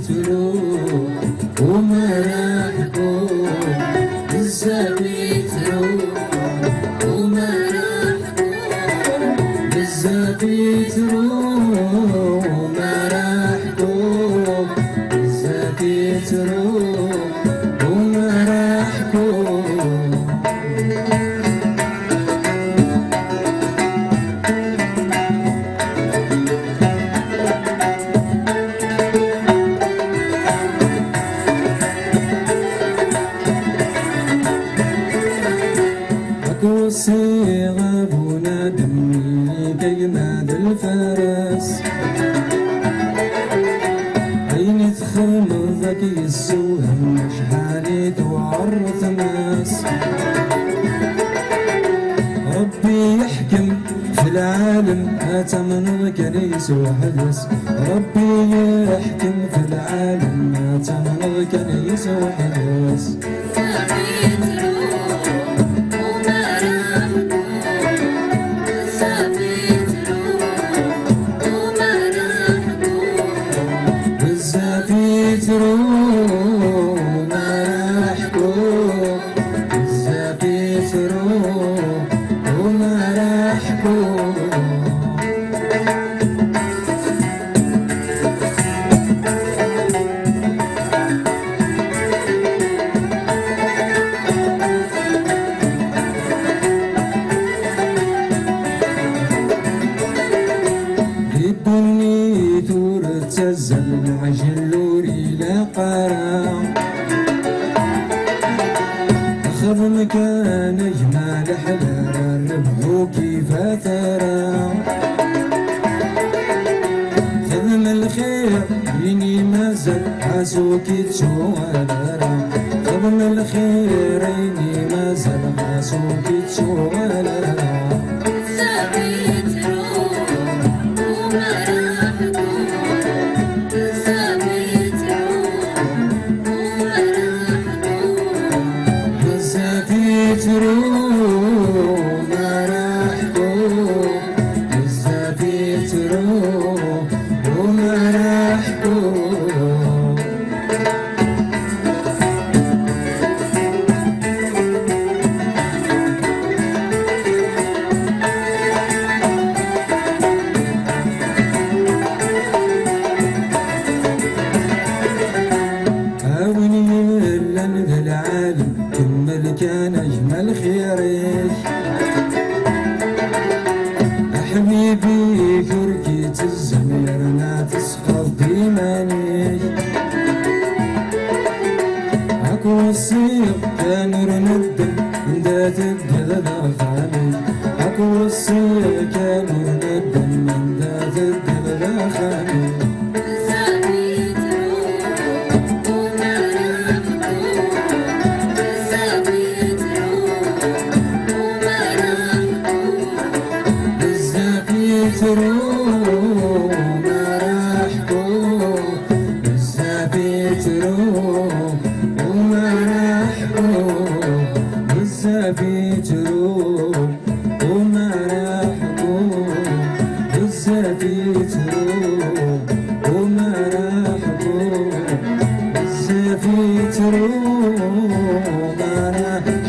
يترو ومراحكو بزاف يترو ومراحكو بزاف يترو ومراحكو بزاف يترو ومراحكو والصيغة بنادمي كيناد الفرس عيني تخمر ذاكي السوهم شحالي توعرث ناس ربي يحكم في العالم هات من كنيس وحدث ربي يحكم في العالم هات من كنيس وحدث يترو ومراحكو بزاف يترو ومراحكو يبني ثور تزل عجلوري لقرا أخذ مكان جمال حدار الربح كيف ترى خذ الخير يني مازال حاسوكي تشوالرا خذ الخير يني مازال حاسوكي تشوالرا يترو ومراحكو بزاف يترو ومراحكو هاوني لن ذا العالم كمل كان أجمل خيرك حبيبي كركيت الزمير ما تسقط ديماني أكو الصيف كان رندم من ذات القلب خالي أكو الصيف كان رندم من ذات القلب خالي يترو ومراحكو بزاف يترو ومراحكو بزاف يترو ومراحكو بزاف يترو ومراحكو بزاف يترو ومراحكو